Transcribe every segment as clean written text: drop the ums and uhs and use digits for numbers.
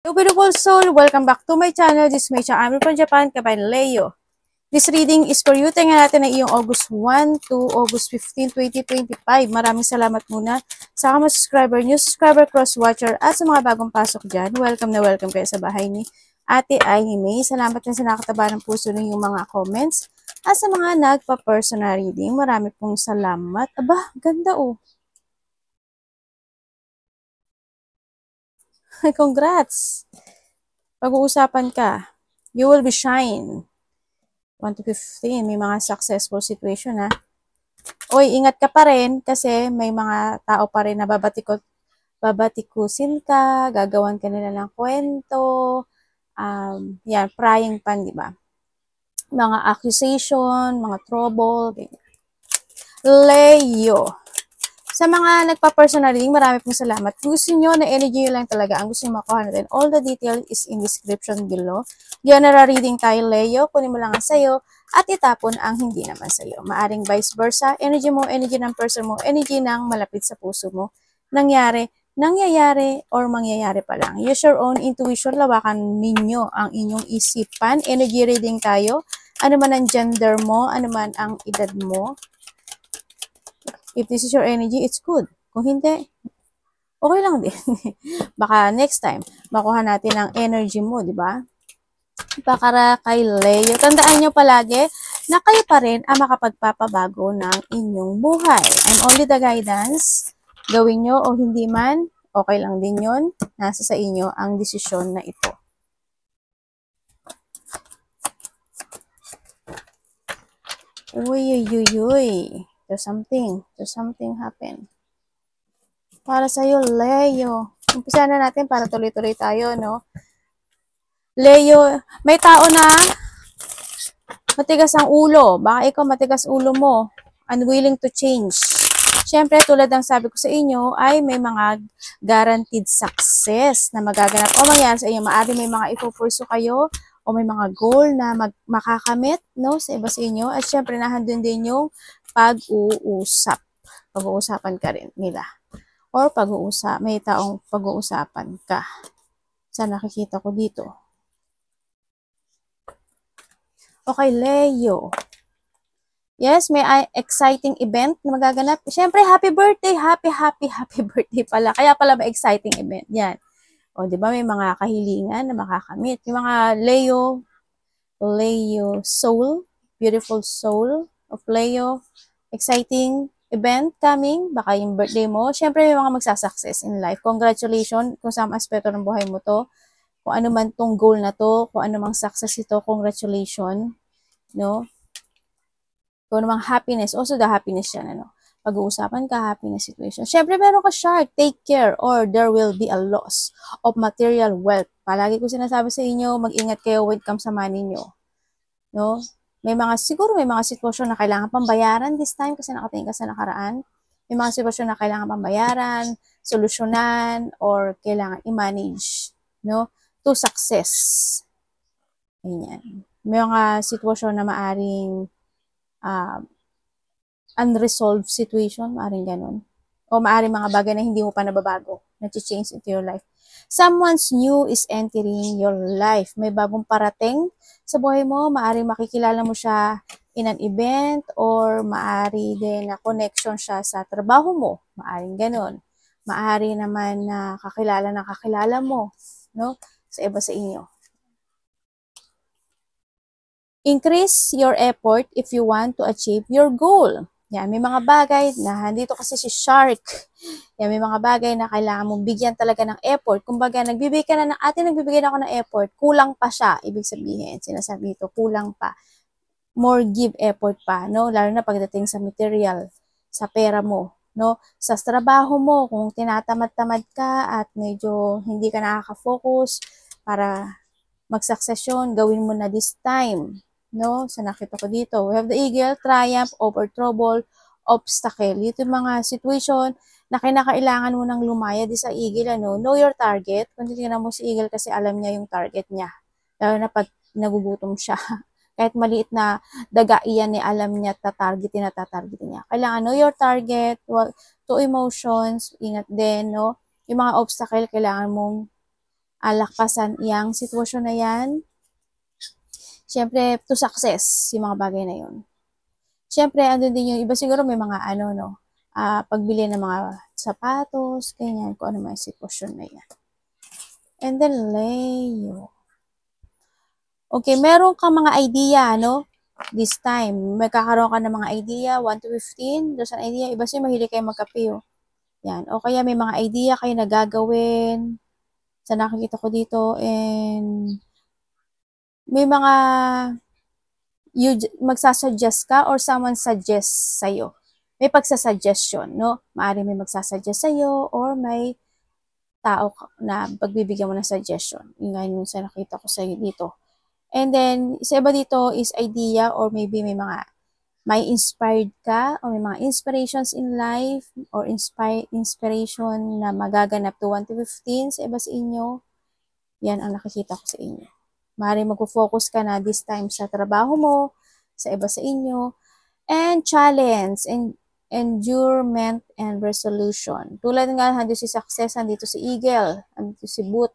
Hello beautiful soul, welcome back to my channel. This is Mecha. I'm from Japan, Kabay Leo. This reading is for you. Tingnan natin na iyong August 1 to August 15, 2025. Maraming salamat muna sa mga subscriber, new subscriber, cross-watcher, at sa mga bagong pasok dyan. Welcome na welcome kayo sa bahay ni Ate Aini May. Salamat din sa nakataba ng puso ng yung mga comments. At sa mga nagpa-personal reading, marami pong salamat. Aba, ganda oh. Congrats! Pag-uusapan ka. You will be shine. 1 to 15, may mga successful situation ha. Oy, ingat ka pa rin kasi may mga tao pa rin na babatikusin ka, gagawan ka nila ng kwento, yan, prying pan, di ba? Mga accusation, mga trouble, ganyan. Leo. Sa mga nagpa-personal reading, marami pong salamat. Kung gusto nyo na energy lang talaga, ang gusto nyo makuha natin, all the detail is in description below. General reading tayo, Leo. Kunin mo lang ang sayo at itapon ang hindi naman sayo. Maaring vice versa, energy mo, energy ng person mo, energy ng malapit sa puso mo. Nangyayari, or mangyayari pa lang. Use your own intuition, lawakan ninyo ang inyong isipan. Energy reading tayo. Ano man ang gender mo, ano man ang edad mo. If this is your energy, it's good. Kung hindi, okay lang din. Baka next time, makuha natin ang energy mo, di ba? Para kay Leo, tandaan nyo palagi na kayo pa rin ang makapagpapabago ng inyong buhay. I'm only the guidance. Gawin nyo o hindi man, okay lang din yun. Nasa sa inyo ang desisyon na ito. Uy, uy, uy, uy. There's something happen. Para sa'yo, Leo. Umpisa na natin para tuloy-tuloy tayo, no? Leo, may tao na matigas ang ulo. Baka ikaw matigas ulo mo. Unwilling to change. Siyempre, tulad ng sabi ko sa inyo, ay may mga guaranteed success na magaganap o mangyari sa inyo. Maaari may mga ipupurso kayo o may mga goal na makakamit, no, sa iba sa inyo. At siyempre, nahandun din yung pag-uusap. Pag-uusapan ka rin nila. Or may taong pag-uusapan ka. Sa nakikita ko dito. Okay, Leo. Yes, may exciting event na magaganap. Siyempre, happy birthday! Happy birthday pala. Kaya pala may exciting event. Yan. O, di ba may mga kahilingan na makakamit. Yung mga Leo soul, beautiful soul of Leo, exciting event coming, baka yung birthday mo. Siyempre, may mga magsasuccess in life. Congratulations kung saan aspeto ng buhay mo to. Kung ano man tong goal na to, kung ano mang success ito, congratulations. No? Kung ano mang happiness, also the happiness yan, ano? Pag-uusapan ka, happiness situation. Siyempre, meron ka shark, take care, or there will be a loss of material wealth. Palagi ko sinasabi sa inyo, mag-ingat kayo when it comes sa money nyo. No? Siguro may mga sitwasyon na kailangan pang bayaran this time kasi nakatingin ka sa nakaraan. May mga sitwasyon na kailangan pang bayaran, solusyonan, or kailangan i-manage, no? To success. Ganyan. May mga sitwasyon na maaring unresolved situation, maaring ganun. O maaring mga bagay na hindi mo pa nababago, na-change into your life. Someone's new is entering your life. May bagong parating sa buhay mo, maaring makikilala mo siya in an event, or maari din na connection siya sa trabaho mo. Maaring ganun. Maari naman na kakilala mo, no? Sa iba sa inyo. Increase your effort if you want to achieve your goal. Yan, may mga bagay na, dito kasi si Shark. Yan, may mga bagay na kailangan mong bigyan talaga ng effort. Kumbaga, nagbibigay ka na nagbibigay na ako ng effort, kulang pa siya. Ibig sabihin, sinasabi dito, kulang pa. More give effort pa, no? Lalo na pagdating sa material, sa pera mo, no? Sa trabaho mo, kung tinatamad-tamad ka at medyo hindi ka nakaka-focus para mag-succession, gawin mo na this time. No? Sa nakita ko dito, we have the eagle, triumph over trouble, obstacle. Ito yung mga situation na kinakailangan mo nang lumaya di sa eagle. Ano? Know your target. Kung titignan mo si eagle kasi alam niya yung target niya. Lalo na pag nagugutom siya. Kahit maliit na daga iyan niya, alam niya tatargetin niya. Kailangan know your target, to emotions, ingat din, no? Yung mga obstacle, kailangan mong alakpasan yang sitwasyon na yan. Siyempre, to success, yung mga bagay na yun. Siyempre, andun din yung iba siguro may mga pagbili ng mga sapatos, ganyan, kung ano may sitwasyon na yan. And then, Leo. Okay, meron kang mga idea, this time, magkakaroon ka ng mga idea, 1 to 15, there's an idea, iba siya mahilig kayo magkape, Yan. O kaya may mga idea kayo na gagawin, sa nakikita ko dito, and may mga magsasuggest ka or someone suggests sa'yo. May pagsasuggestion, Maaari may magsasuggest sa'yo or may tao na pagbibigyan mo ng suggestion. Yun nga yung sa nakita ko sa'yo dito. And then, sa iba dito is idea or maybe may inspired ka or may mga inspirations in life or inspiration na magaganap to 1 to 15 sa iba sa inyo. Yan ang nakikita ko sa inyo. Maaari mag-focus ka na this time sa trabaho mo, sa iba sa inyo. And challenge, and endurement and resolution. Tulad nga, handito si success, handito si eagle, handito si boot.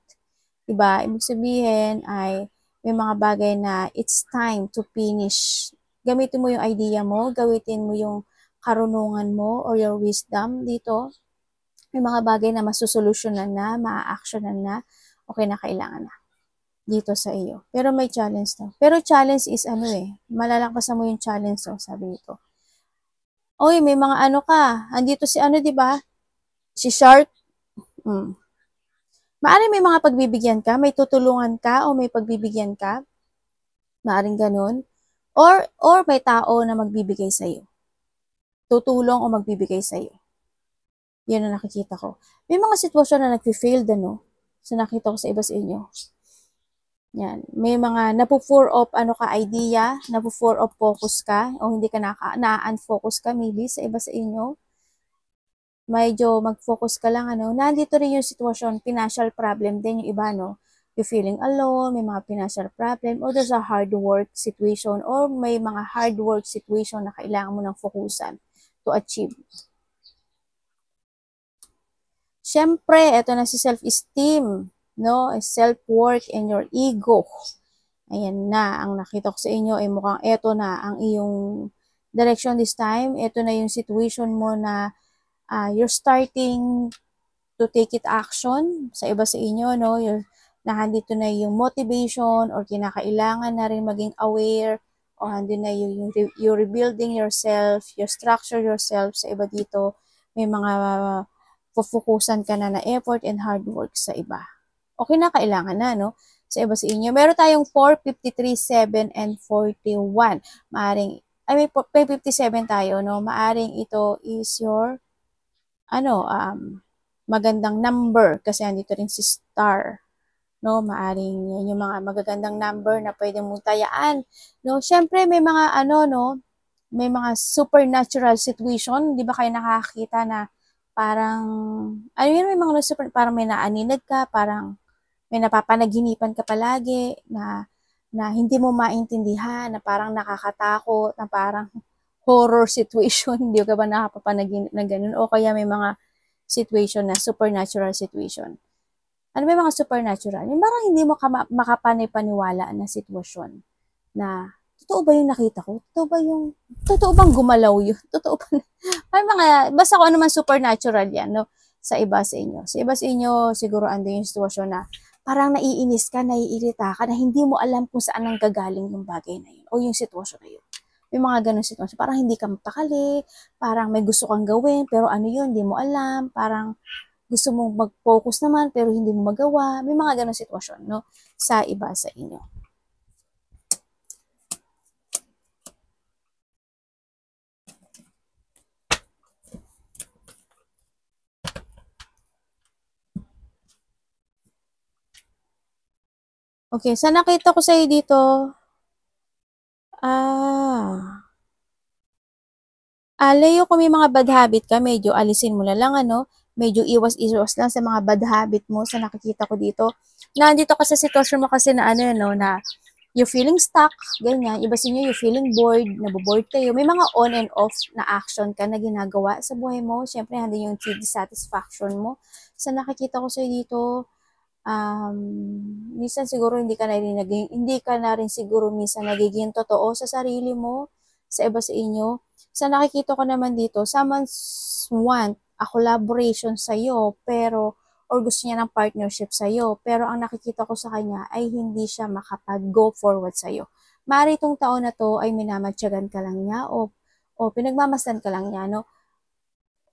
Diba? Ibig sabihin ay may mga bagay na it's time to finish. Gamitin mo yung idea mo, gamitin mo yung karunungan mo or your wisdom dito. May mga bagay na masusolusyonan na, maa-actionan na, okay na kailangan na dito sa iyo. Pero may challenge to. Pero challenge is malalakpasan mo yung challenge sabi nito. Oy, may mga ka. Andito si di ba? Si Shark. Maaring may mga pagbibigyan ka, may tutulungan ka o may pagbibigyan ka. Maaring ganun. Or may tao na magbibigay sa iyo. Tutulong o magbibigay sa iyo. Yan ang nakikita ko. May mga sitwasyon na nag-fail sa nakita ko sa iba sa inyo. Yan. May mga napo-pour off idea, napo-pour off focus ka, o hindi ka na-unfocus ka maybe sa iba sa inyo. Medyo mag-focus ka lang, Nandito rin yung sitwasyon, financial problem din yung iba, You're feeling alone, may mga financial problem, or there's a hard work situation, or may mga hard work situation na kailangan mo ng fokusan to achieve. Siyempre, ito na si self-esteem. Self-worth and your ego. Ayan na, ang nakita ko sa inyo ay mukhang ito na ang iyong direction this time. Ito na yung situation mo na you're starting to take it action sa iba sa inyo, Nahandito na yung motivation or kinakailangan na rin maging aware o handito na you're rebuilding yourself, you structure yourself sa iba dito. May mga pufukusan ka na effort and hard work sa iba. Okay na, kailangan na, Sa iba sa inyo. Meron tayong 4, 53, 7, and 41. Maaring, may 57 tayo, Maaring ito is your, magandang number. Kasi andito rin si star, Maaring yan yung mga magagandang number na pwede mong tayaan, Siyempre, may mga, may mga supernatural situation. Di ba kayo nakakita na parang, may mga parang may naaninag ka, parang, may napapanaginipan ka palagi na hindi mo maintindihan, na parang nakakatakot, na parang horror situation, hindi ka ba nakapapanaginip na ganun? O kaya may mga situation na supernatural situation. Ano may mga supernatural? Yung parang hindi mo makapanay-paniwala na sitwasyon na totoo ba yung nakita ko? Totoo bang gumalaw yun? Totoo ba? Basta kung ano man supernatural yan, sa iba sa inyo. Sa iba sa inyo, siguro ando yung sitwasyon na parang naiinis ka, naiirita ka, na hindi mo alam kung saan ang gagaling yung bagay na yun o yung sitwasyon na yun. May mga ganun sitwasyon. Parang hindi ka mapakali, parang may gusto kang gawin, pero yun, hindi mo alam, parang gusto mong mag-focus naman, pero hindi mo magawa. May mga ganun sitwasyon, sa iba sa inyo. Okay, sa nakita ko sa'yo dito, Leo, kung may mga bad habit ka, medyo alisin mo na lang, medyo iwas-iwas lang sa mga bad habit mo sa nakikita ko dito. Nandito ka sa sitwasyon mo kasi na na you're feeling stuck, ganyan. Iba sa inyo, you're feeling bored, nabobored kayo. May mga on and off na action ka na ginagawa sa buhay mo. Siyempre, hindi yung dissatisfaction mo. Sa nakikita ko sa'yo dito, minsan siguro hindi ka na rin siguro minsan nagiging totoo sa sarili mo, sa iba sa inyo. Sa nakikita ko naman dito, someone want a collaboration sa'yo, pero, or gusto niya ng partnership sa'yo, pero ang nakikita ko sa kanya ay hindi siya makapag-go forward sa'yo. Maaari itong taon na to ay minamatyagan ka lang niya o pinagmamasdan ka lang niya, no?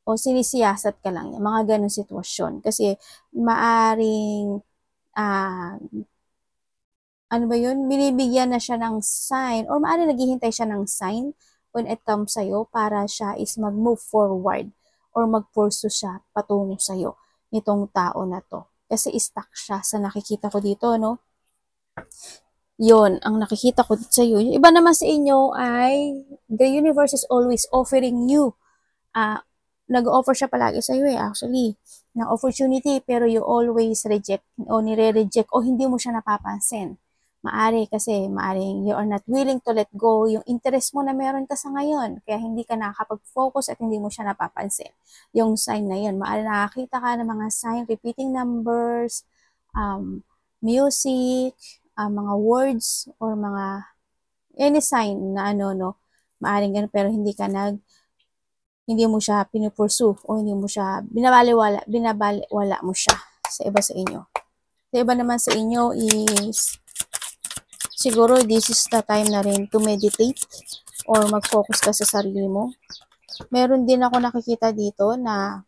O sinisiyasat ka lang niya, mga ganong sitwasyon. Kasi maaring ano ba yun, binibigyan na siya ng sign or maaari naghihintay siya ng sign when it comes sa'yo para siya is mag-move forward or mag-pursue siya patungo sa'yo nitong tao na to. Kasi stuck siya sa nakikita ko dito, no? Yun, ang nakikita ko dito sa'yo. Yung iba naman sa inyo ay the universe is always offering you nag-offer siya palagi sa iyo actually ng opportunity, pero you always reject o nire-reject o hindi mo siya napapansin. Maaring you are not willing to let go yung interest mo na meron ka sa ngayon, kaya hindi ka nakakapag-focus at hindi mo siya napapansin. Yung sign na yun, maaring nakakita ka ng mga sign, repeating numbers, music, mga words, or mga any sign na maaring ganun, pero hindi mo siya pinupursue o hindi mo siya binabaliwala mo siya sa iba sa inyo. Sa iba naman sa inyo is siguro this is the time na rin to meditate or mag-focus ka sa sarili mo. Meron din ako nakikita dito na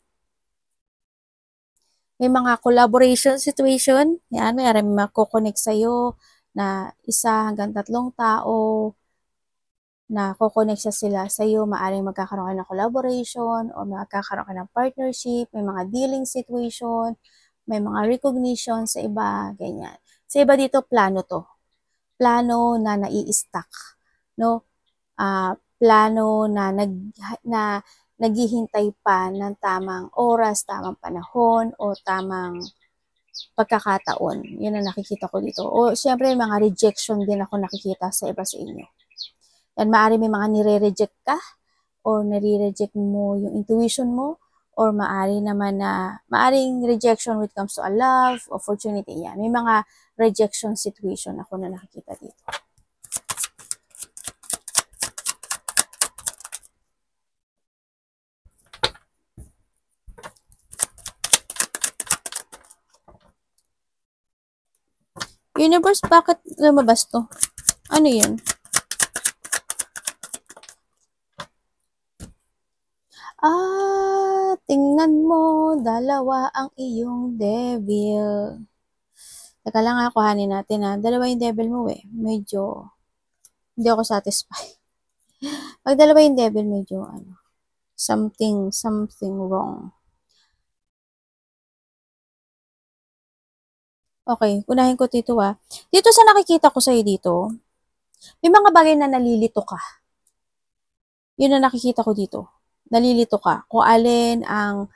may mga collaboration situation. Yan, may mako-connect sa'yo na 1 hanggang 3 tao na kukonect sila sa iyo, maaring magkakaroon ka ng collaboration o magkakaroon ka ng partnership, may mga dealing situation, may mga recognition sa iba, ganyan. Sa iba dito, plano to. Plano na nai-stack, no? Plano na naghihintay pa ng tamang oras, tamang panahon, o tamang pagkakataon. Yan ang nakikita ko dito. O, syempre, mga rejection din ako nakikita sa iba sa inyo. Yan, maaari may mga nire-reject ka or nare-reject mo yung intuition mo or maaring rejection when it comes to a love, opportunity. Yan, may mga rejection situation ako na nakikita dito. Universe, bakit lumabas to? Ano yun? Tingnan mo, dalawa ang iyong devil. Teka lang kuhanin natin dalawa yung devil mo medyo, hindi ako satisfied. Pag dalawa yung devil, medyo something wrong. Okay, unahin ko dito Dito sa nakikita ko sa'yo dito, may mga bagay na nalilito ka. Yun na nakikita ko dito. Nalilito ka. Kung alin ang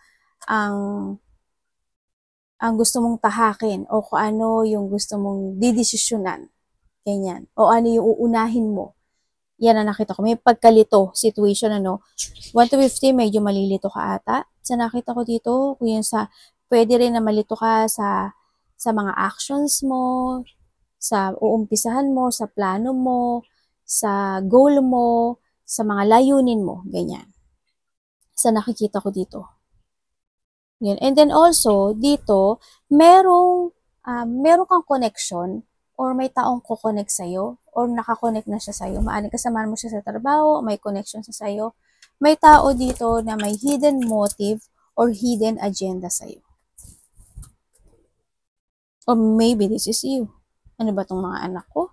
gusto mong tahakin o kung ano yung gusto mong didesisyonan. Ganyan. O ano yung uunahin mo. Yan ang nakita ko. May pagkalito situation 1 to 50, medyo malilito ka ata. Sa nakita ko dito, kung yun pwede rin na malito ka sa mga actions mo, sa uumpisahan mo, sa plano mo, sa goal mo, sa mga layunin mo, ganyan. Sa nakikita ko dito. Yan. And then also, dito, meron kang connection or may taong kukonect sa'yo or nakakonect na siya sa'yo. Maaring kasama mo siya sa trabaho, may connection siya sa'yo. May tao dito na may hidden motive or hidden agenda sa'yo. Or maybe this is you. Ano ba tong mga anak ko?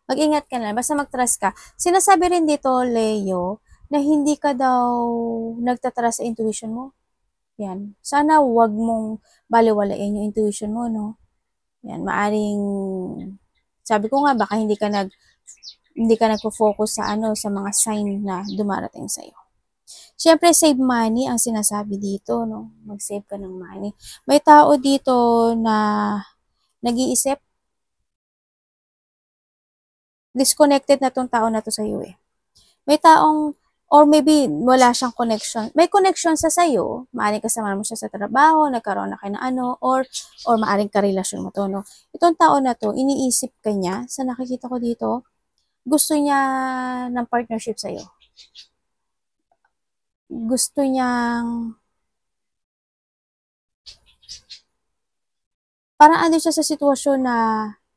Mag-ingat ka na. Basta mag-trust ka. Sinasabi rin dito, Leo, na hindi ka daw nagtatrust sa intuition mo. Yan. Sana wag mong baliwalain yung intuition mo, no? Yan. Maaring, sabi ko nga, baka hindi ka nagfo-focus sa mga sign na dumarating sa'yo. Siyempre, save money ang sinasabi dito, no? Mag-save ka ng money. May tao dito na nag-iisip, disconnected na tong tao na to sa iyo May taong Or maybe wala siyang connection. May connection sa sa'yo, maaaring kasama mo siya sa trabaho, nagkaroon na kayo ng ano, or maaaring karelasyon mo to, no? Itong tao na to, iniisip ka niya, sa nakikita ko dito, gusto niya ng partnership sa'yo. Gusto niyang, parang ano siya sa sitwasyon na,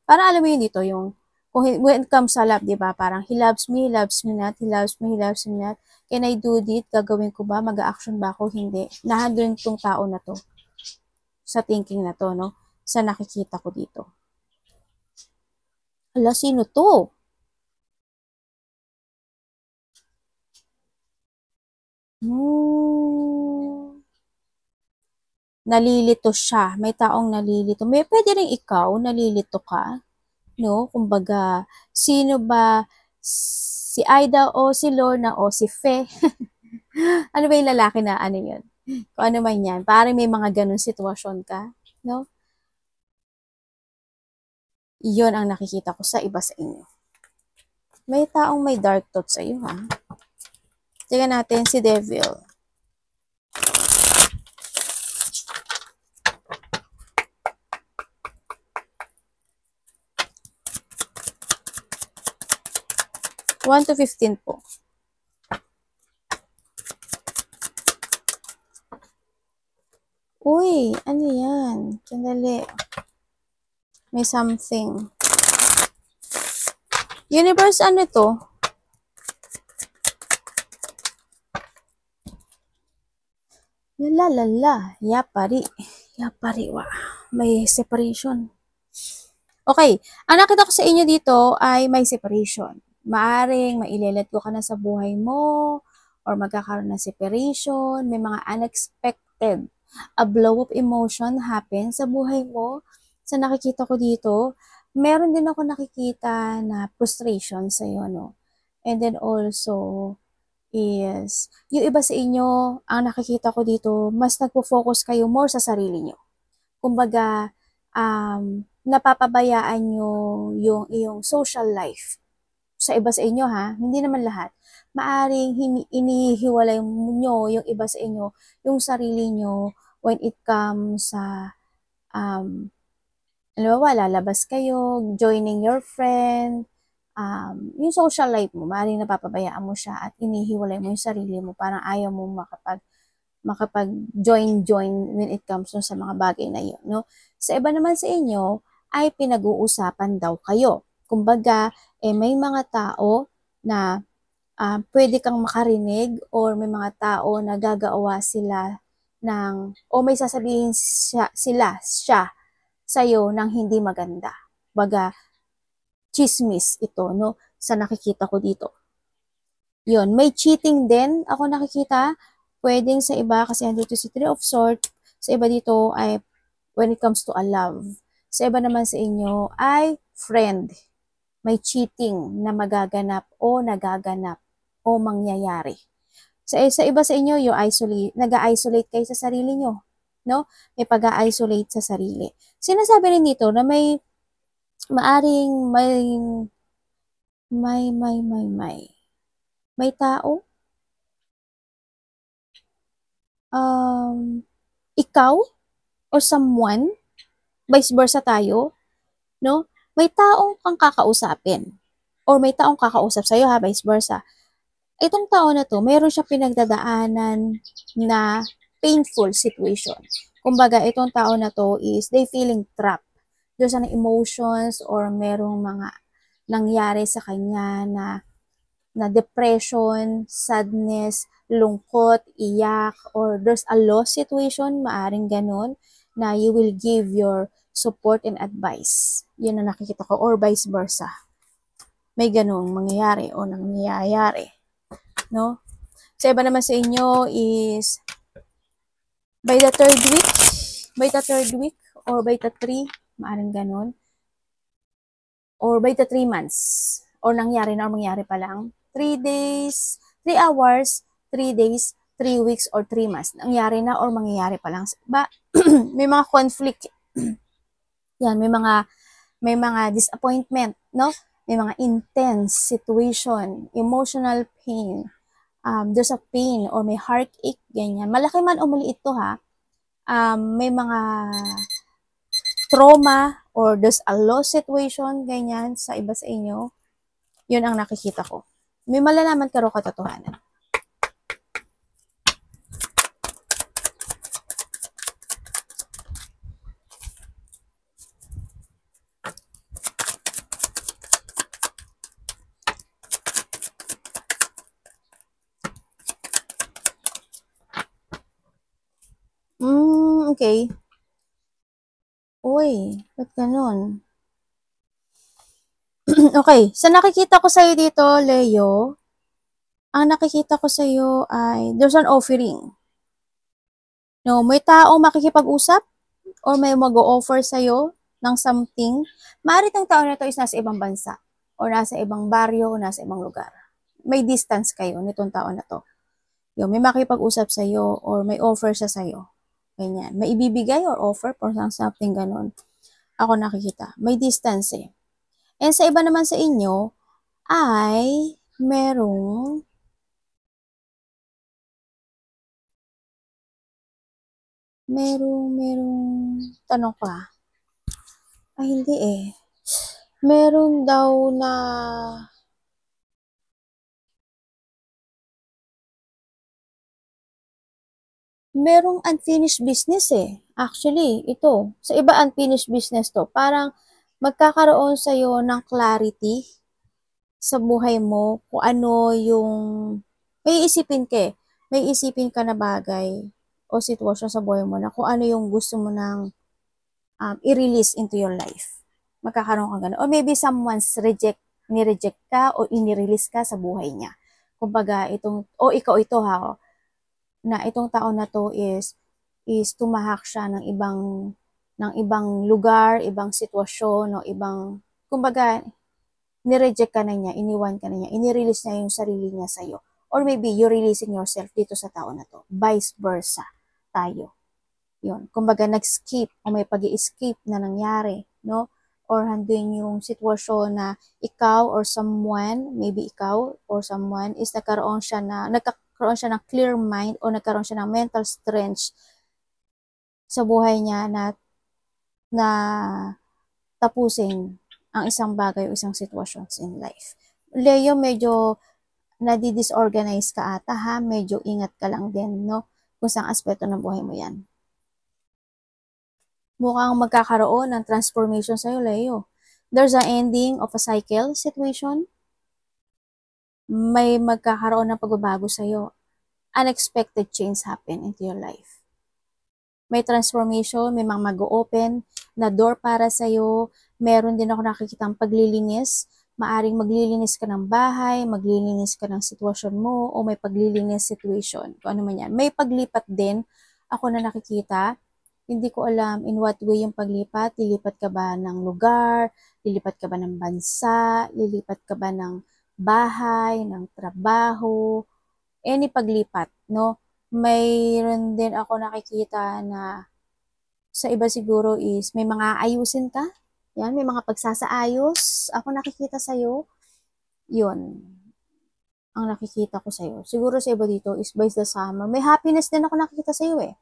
parang alam mo yun dito, yung, when it comes sa love, di ba? Parang, he loves me not, he loves me not. Can I do this? Gagawin ko ba? Mag-a-action ba ako? Hindi. Nahandun tong tao na to. Sa thinking na to, no? Sa nakikita ko dito. Ala, sino to? Nalilito siya. May taong nalilito. May pwede rin ikaw, nalilito ka. No? Kumbaga, sino ba? Si Aida o si Lorna o si Fe? Ano ba yung lalaki na ano yun? Kung ano man yan. Parang may mga ganun sitwasyon ka. No? Iyon ang nakikita ko sa iba sa inyo. May taong may dark thoughts sa iyo, ha? Tingnan natin si Devil. One to 15 po. Uy, ano yan? Sandali. May something. Universe, ano to? Lalala. Yapari. Yapari, wa. May separation. Okay. Ang nakita ko sa inyo dito ay may separation. Maaring mailelet ko ka na sa buhay mo or magkakaroon ng separation. May mga unexpected. A blow of emotion happen sa buhay mo. Sa nakikita ko dito, meron din ako nakikita na frustration sa iyo, no? And then also, is, yung iba sa inyo, ang nakikita ko dito, mas nagpo-focus kayo more sa sarili nyo. Kumbaga, napapabayaan nyo yung iyong social life. Sa iba sa inyo, ha? Hindi naman lahat. Maaring inihiwalay nyo yung iba sa inyo, yung sarili nyo when it comes sa alam mo ba, lalabas kayo, joining your friend, yung social life mo, maaaring napapabayaan mo siya at inihiwalay mo yung sarili mo, parang ayaw mo makapag-join when it comes sa mga bagay na yun, no? Sa iba naman sa inyo, ay pinag-uusapan daw kayo. Kumbaga, may mga tao na pwede kang makarinig or may mga tao na gagawa sila o may sasabihin siya sa'yo ng hindi maganda. Baga, chismis ito, no? Sa nakikita ko dito. Yun, may cheating din ako nakikita. Pwedeng sa iba, kasi andito si Three of Swords, sa iba dito ay when it comes to a love. Sa iba naman sa inyo ay friend. May cheating na magaganap o nagaganap o mangyayari. Sa iba sa inyo, nag-isolate kayo sa sarili nyo. No? May pag-isolate sa sarili. Sinasabi rin dito na maaring may tao, ikaw or someone, vice versa tayo, no? May taong kang kakausapin or may taong kakausap sa'yo, ha, vice versa. Itong tao na to, mayroon siya pinagdadaanan na painful situation. Kumbaga, itong tao na to is they feeling trapped. There's an emotions or merong mga nangyari sa kanya na depression, sadness, lungkot, iyak, or there's a loss situation, maaring ganun, na you will give your support and advice. Yun ang nakikita ko, or vice versa. May ganung mangyayari o nangyayari. No? Sa iba naman sa inyo is by the third week, or by the 3, maaring ganun, or by the 3 months, or nangyari na, or mangyari pa lang, 3 days, 3 hours, 3 days, 3 weeks, or 3 months, nangyari na, or mangyayari pa lang. May mga conflict, yan, may mga disappointment, no? May mga intense situation, emotional pain, there's a pain or may heartache, ganyan. Malaki man o maliit to ha, may mga trauma or there's a loss situation, ganyan, sa iba sa inyo, yun ang nakikita ko. May malalaman ka ro katotohanan. Okay. Uy, ba't ganun? Okay, sa nakikita ko sa'yo dito, Leo, ang nakikita ko sa'yo ay there's an offering. No, may taong makikipag-usap or may mag-o-offer sa'yo ng something. Maaari tong tao na to is nasa ibang bansa or nasa ibang baryo o nasa ibang lugar. May distance kayo nitong tao na to. Yung may makipag-usap sa'yo or may offer siya sa'yo. Ganyan. May ibibigay or offer for something ganon. Ako nakikita. May distance eh. And sa iba naman sa inyo, ay merong tanong ka. Ay, hindi eh. Meron daw na merong unfinished business eh. Actually, ito. Sa iba unfinished business to. Parang magkakaroon sa'yo ng clarity sa buhay mo kung ano yung may isipin ka eh. May isipin ka na bagay o sitwasyon sa buhay mo na kung ano yung gusto mo nang i-release into your life. Magkakaroon ka gano'n. Or maybe someone's ni-reject ka o ini-release ka sa buhay niya. Kumbaga, ikaw ito ha, na itong tao na to is tumahak siya ng ibang lugar, ibang sitwasyon, o kumbaga, ni-reject ka na niya, iniwan ka na niya, ini-release niya yung sarili niya sa'yo. Or maybe you're releasing yourself dito sa tao na to. Vice versa tayo. Yun. Kumbaga, nag-skip o may pag-i-escape na nangyari, no? Or handin yung sitwasyon na ikaw or someone, maybe ikaw or someone is nagkaroon siya ng clear mind o nagkaroon siya ng mental strength sa buhay niya na tapusin ang isang bagay o isang sitwasyon in life. Leo, medyo nadi-disorganize ka ata ha, medyo ingat ka lang din, no? Kung saan aspeto ng buhay mo yan. Mukhang magkakaroon ng transformation sa'yo, Leo. There's an ending of a cycle situation. May magkakaroon ng pagbabago sa'yo. Unexpected change happen into your life. May transformation, may mga mag-open na door para sa'yo. Meron din ako nakikitang paglilinis. Maaring maglilinis ka ng bahay, maglilinis ka ng sitwasyon mo, o may paglilinis situation. Kung ano man yan. May paglipat din ako na nakikita. Hindi ko alam in what way yung paglipat. Lilipat ka ba ng lugar? Lilipat ka ba ng bansa? Lilipat ka ba ng bahay, ng trabaho? Any paglipat, no? Mayroon din ako nakikita na sa iba siguro is may mga ayusin ka. Yan, may mga pagsasaayos. Ako nakikita sa'yo. Yun. Ang nakikita ko sa'yo. Siguro sa iba dito is by the summer. May happiness din ako nakikita sa'yo eh.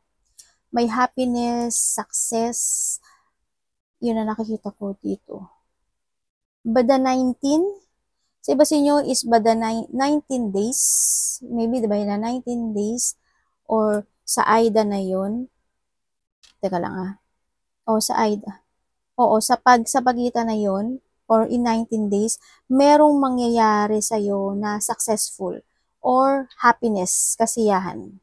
May happiness, success, yun na nakikita ko dito. Bada 19, sa iba sa inyo is bada 19 days, maybe diba na 19 days, or sa AIDA na yun, teka lang o sa AIDA, oo, sa pagitan na yun, or in 19 days, merong mangyayari sa'yo na successful, or happiness, kasiyahan.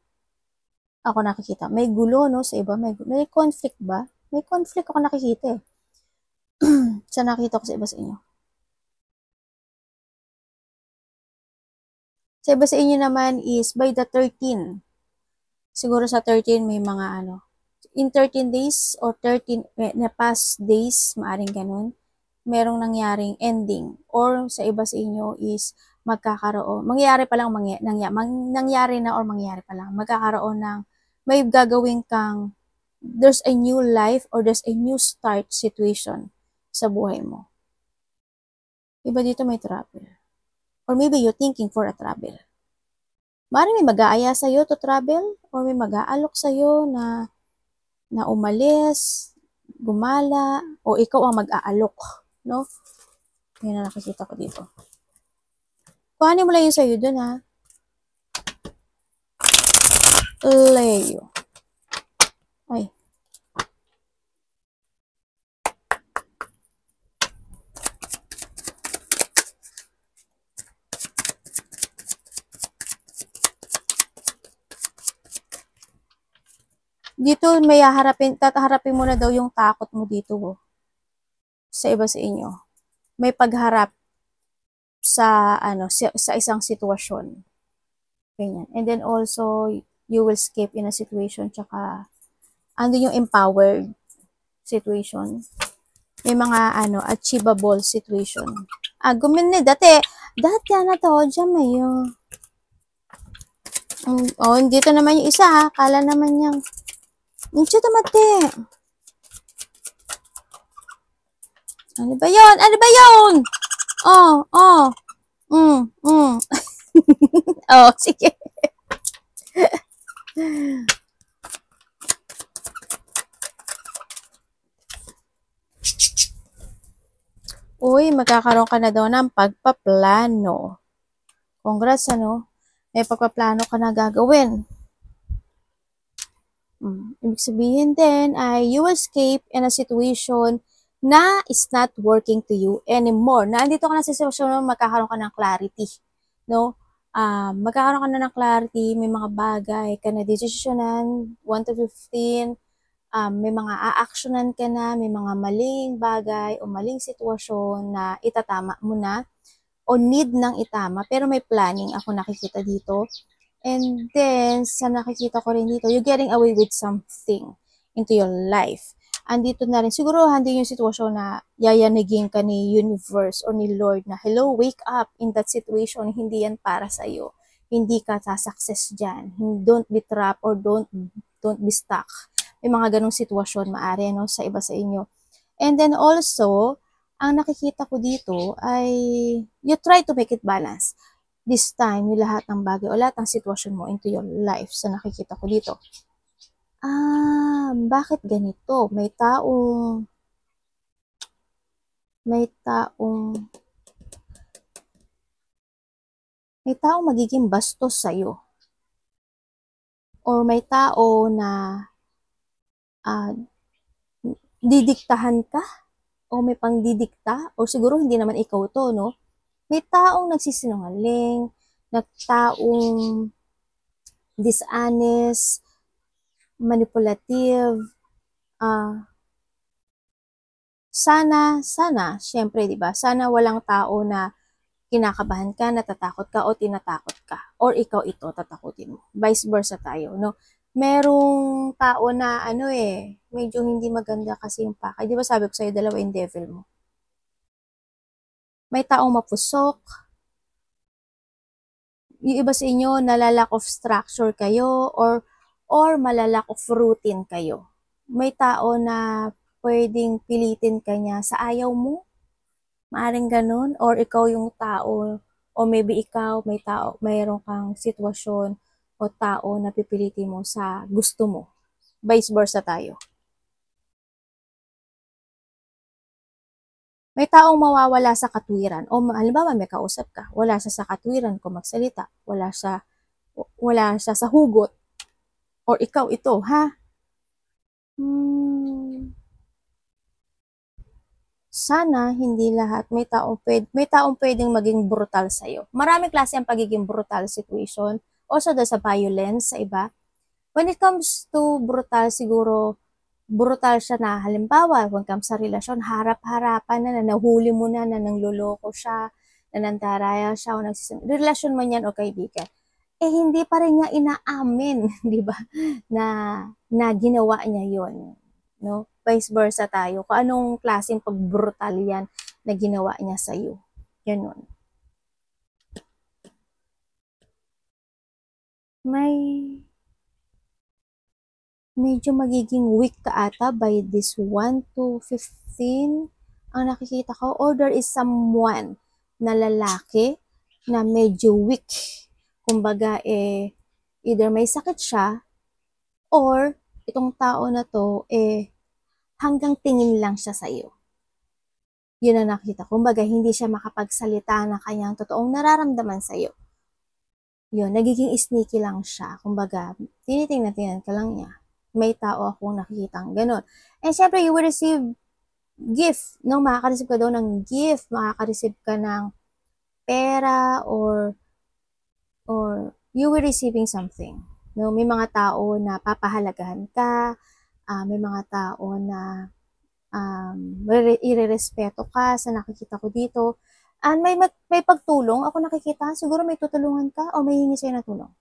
Ako nakikita. May gulo, no? Sa iba, may conflict ba? May conflict ako nakikita eh. Sa nakita ko sa iba sa inyo. Sa iba sa inyo naman is by the 13. Siguro sa 13 may mga in 13 days or 13 na past days, maaring ganun, merong nangyaring ending. Or sa iba sa inyo is magkakaroon, mangyari pa lang, nangyari na or mangyari pa lang, magkakaroon ng may gagawin kang, there's a new life or there's a new start situation sa buhay mo. Iba dito may travel. Or maybe you're thinking for a travel. Maaaring may mag-aaya sa'yo to travel or may mag-aalok sa'yo na umalis, gumala, o ikaw ang mag-aalok, no? Yan na nakikita ko dito. Kuhanin mo lang yun sa'yo dun, ha? Leo. Ay. Dito may tataharapin mo na daw yung takot mo dito, sa iba sa inyo. May pagharap sa sa isang sitwasyon. Ganyan. And then also you will escape in a situation, tsaka andun yung empowered situation. May mga achievable situation. Gumini dati na to, dyan may yung dito naman yung isa, ha? Kala naman niyang Nicho tamate. Ano ba yun? Ano ba yun? Sige. Uy, magkakaroon ka na daw ng pagpaplano. Congrats, may pagpaplano ka na gagawin. Ibig sabihin din ay you escape in a situation na is not working to you anymore. Na andito ka na sa sitwasyon na magkakaroon ka ng clarity. No? Magkakaroon ka na ng clarity, may mga bagay ka na desisyonan, 1 to 15, may mga a-actionan ka na, may mga maling bagay o maling sitwasyon na itatama mo na o need nang itama, pero may planning ako nakikita dito. And then, sa nakikita ko rin dito, you're getting away with something into your life. Andito na rin, siguro hindi yung sitwasyon na yayanigin ka ni universe or ni Lord na, hello, wake up in that situation, hindi yan para sa'yo. Hindi ka sasuccess dyan. Don't be trapped or don't be stuck. May mga ganong sitwasyon maaari, sa iba sa inyo. And then also, ang nakikita ko dito ay you try to make it balance. This time, yung lahat ng bagay o lahat ng sitwasyon mo into your life sa nakikita ko dito. Bakit ganito? May taong magiging bastos sa'yo. Or may tao na didiktahan ka o may pangdidikta o siguro hindi naman ikaw to, no? May taong nagsisinungaling, taong dishonest, manipulative, sana, syempre, di ba? Sana walang tao na kinakabahan ka, natatakot ka, o tinatakot ka. Or ikaw ito, tatakutin mo. Vice versa tayo, no? Merong tao na, medyo hindi maganda kasi yung pakay. Di ba sabi ko sa'yo, dalawa yung devil mo. May taong mapusok. Yung iba sa inyo, nalalack of structure kayo or malalack of routine kayo. May tao na pwedeng pilitin ka niya sa ayaw mo. Maaring ganun. Or ikaw yung tao, o maybe ikaw, mayroon kang sitwasyon o tao na pipilitin mo sa gusto mo. Vice versa tayo. May taong mawawala sa katwiran. O halimbawa may kausap ka, wala siya sa katwiran kung magsalita, wala siya sa hugot. Or ikaw ito, ha? Sana hindi lahat may taong pwedeng maging brutal sa iyo. Maraming klase ang pagiging brutal situation. Also sa violence sa iba. When it comes to brutal, siguro brutal siya na halimbawa, when it comes sa relasyon, harap-harapan na nahuli mo na nangloloko siya, na nandaraya siya, o relasyon man yan o kaibigan. Hindi pa rin niya inaamin, di ba, na ginawa niya yon, no? Vice versa tayo. Kung anong klaseng pagbrutal yan na ginawa niya sa'yo. Ganun. Medyo magiging weak ka ata by this 1 to 15. Ang nakikita ko, or there is someone na lalaki na medyo weak kumbaga, either may sakit siya, or itong tao na to, hanggang tingin lang siya sa'yo. Yun ang nakita. Kumbaga, hindi siya makapagsalita ng kanyang totoong nararamdaman sa'yo. Yun, nagiging sneaky lang siya. Kumbaga, tinitingnan ka lang niya. May tao akong nakikitang ganun. And syempre, you will receive gift. No? Makaka-receive ka daw ng gift. Makaka-receive ka ng pera or you will receiving something. No? May mga tao na papahalagahan ka. May mga tao na irerespeto ka sa nakikita ko dito. And may pagtulong ako nakikita, siguro may tutulungan ka o may hingi sa'yo na tulong.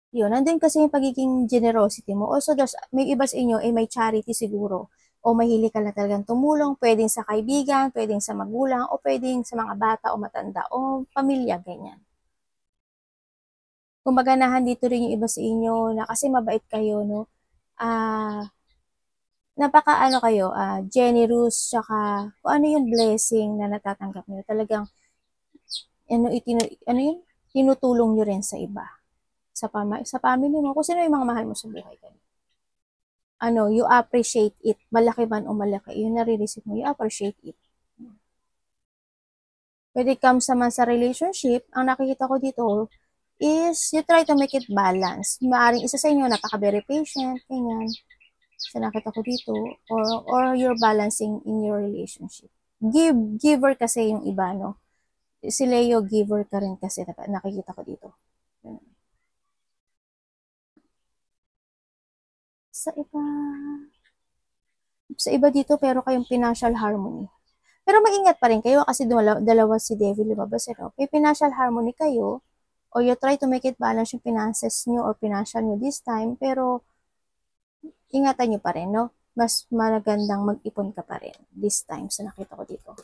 Yun, nandun kasi yung pagiging generosity mo. Also, may iba sa inyo, may charity siguro. O mahilig ka na talagang tumulong, pwedeng sa kaibigan, pwedeng sa magulang, o pwedeng sa mga bata o matanda, o pamilya, ganyan. Kumbaga, nahandito rin yung iba sa inyo na kasi mabait kayo, no? Napaka kayo, generous, tsaka kung ano yung blessing na natatanggap niyo. Talagang, tinutulong niyo rin sa iba. Sa family mo, kung sino yung mga mahal mo sa buhay kayo. You appreciate it. Malaki man o malaki, yung nare-receive mo, you appreciate it. When it comes naman sa relationship, ang nakikita ko dito is you try to make it balance. Maaring isa sa inyo, napaka-very patient, ganyan. Sa nakita ko dito, or you're balancing in your relationship. Giver kasi yung iba, no? Si Leo, giver ka rin kasi, nakikita ko dito. Sa iba dito, pero kayong financial harmony. Pero maingat pa rin kayo kasi dalawa si Devil lumabas. May financial harmony kayo, or you try to make it balance yung finances nyo or financial nyo this time, pero ingatan nyo pa rin, no? Mas magandang mag-ipon ka pa rin this time sa nakita ko dito.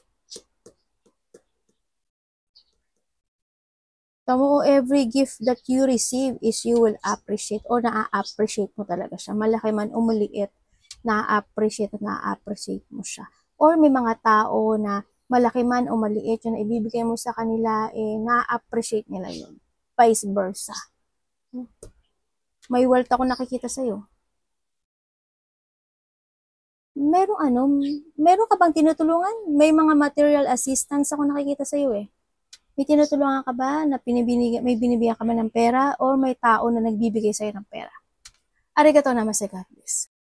Tamo, every gift that you receive is you will appreciate or na-appreciate mo talaga siya. Malaki man o maliit, na-appreciate at na-appreciate mo siya. Or may mga tao na malaki man o maliit yun na ibibigay mo sa kanila, na-appreciate nila yun. Vice versa. May wealth ako nakikita sa'yo. Meron ka bang tinutulungan? May mga material assistance ako nakikita sa'yo May tinutulungan ka ba na may binibigyan ka ba ng pera or may tao na nagbibigay sa'yo ng pera? Arigato namaste, God bless.